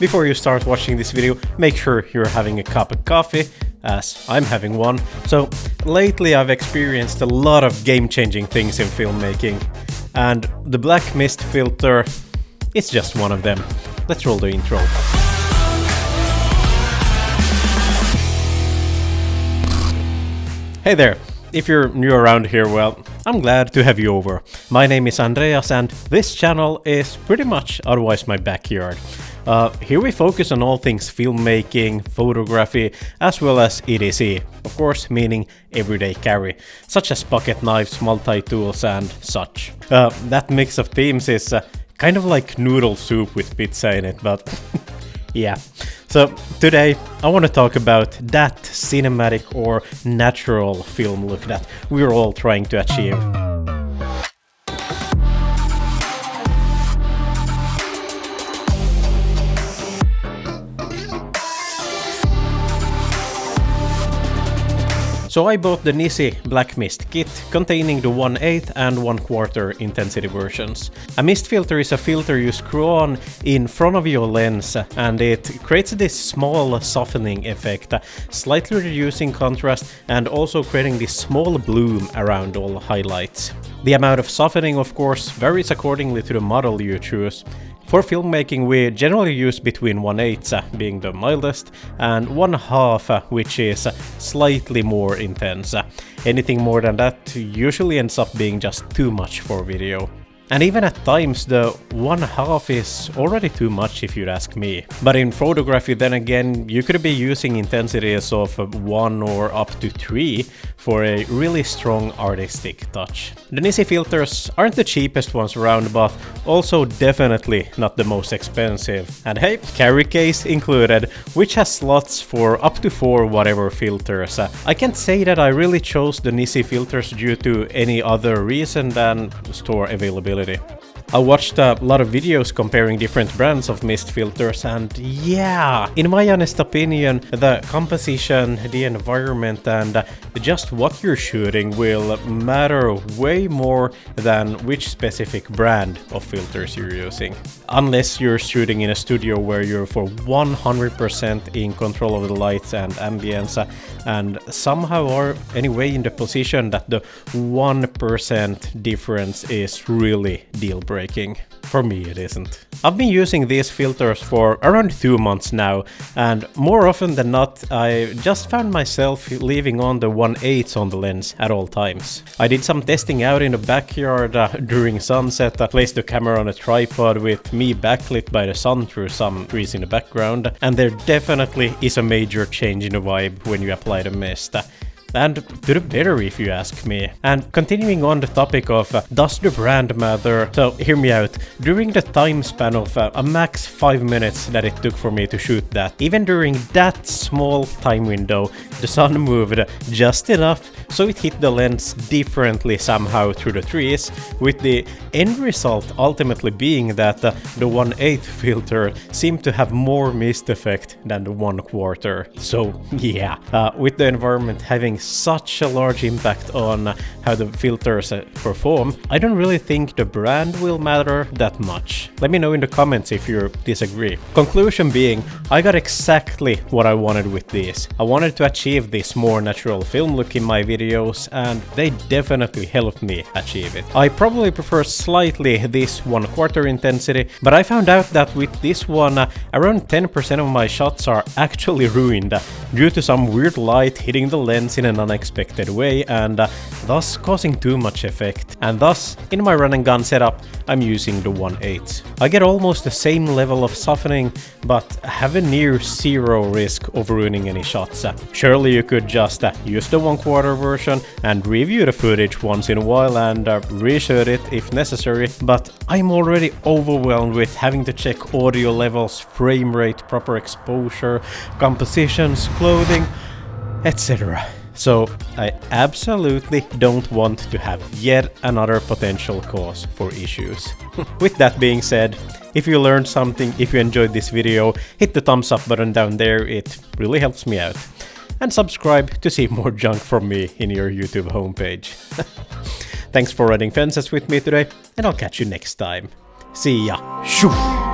before you start watching this video, make sure you're having a cup of coffee, as I'm having one. So, lately I've experienced a lot of game-changing things in filmmaking, and the Black Mist filter is just one of them. Let's roll the intro. Hey there! If you're new around here, well, I'm glad to have you over. My name is Andreas and this channel is pretty much otherwise my backyard. Here we focus on all things filmmaking, photography, as well as EDC, of course meaning everyday carry, such as pocket knives, multi-tools and such. That mix of themes is kind of like noodle soup with pizza in it, but yeah. So today I want to talk about that cinematic or natural film look that we're all trying to achieve. So I bought the Nisi Black Mist kit containing the 1/8 and 1/4 intensity versions. A mist filter is a filter you screw on in front of your lens and it creates this small softening effect, slightly reducing contrast and also creating this small bloom around all highlights. The amount of softening of course varies accordingly to the model you choose. For filmmaking we generally use between 1/8 being the mildest and 1/2 which is slightly more intense. Anything more than that usually ends up being just too much for video. And even at times the 1/2 is already too much if you'd ask me. But in photography then again you could be using intensities of 1 or up to 3 for a really strong artistic touch. The Nisi filters aren't the cheapest ones around, but also definitely not the most expensive. And hey, carry case included, which has slots for up to 4 whatever filters. I can't say that I really chose the Nisi filters due to any other reason than store availability. I watched a lot of videos comparing different brands of mist filters and yeah, in my honest opinion, the composition, the environment and just what you're shooting will matter way more than which specific brand of filters you're using. Unless you're shooting in a studio where you're for 100% in control of the lights and ambience and somehow are anyway in the position that the 1% difference is really deal breaking. For me it isn't. I've been using these filters for around 2 months now, and more often than not I just found myself leaving on the 1/8 on the lens at all times. I did some testing out in the backyard during sunset, placed the camera on a tripod with me backlit by the sun through some trees in the background, and there definitely is a major change in the vibe when you apply the mist. And to the better if you ask me. And continuing on the topic of does the brand matter, so hear me out. During the time span of a max 5 minutes that it took for me to shoot that, even during that small time window, the sun moved just enough so it hit the lens differently somehow through the trees, with the end result ultimately being that the 1/8 filter seemed to have more mist effect than the 1/4. So yeah, with the environment having such a large impact on how the filters perform, I don't really think the brand will matter that much. Let me know in the comments if you disagree. Conclusion being, I got exactly what I wanted with these. I wanted to achieve this more natural film look in my videos and they definitely helped me achieve it. I probably prefer slightly this 1/4 intensity, but I found out that with this one around 10% of my shots are actually ruined due to some weird light hitting the lens in an unexpected way and thus causing too much effect. And thus, in my run and gun setup, I'm using the 1/8. I get almost the same level of softening, but have a near zero risk of ruining any shots. Surely you could just use the 1/4 version and review the footage once in a while and reshoot it if necessary, but I'm already overwhelmed with having to check audio levels, frame rate, proper exposure, compositions, clothing, etc. So I absolutely don't want to have yet another potential cause for issues. With that being said, if you learned something, if you enjoyed this video, hit the thumbs up button down there, it really helps me out. And subscribe to see more junk from me in your YouTube homepage. Thanks for running fences with me today, and I'll catch you next time. See ya! Shoo!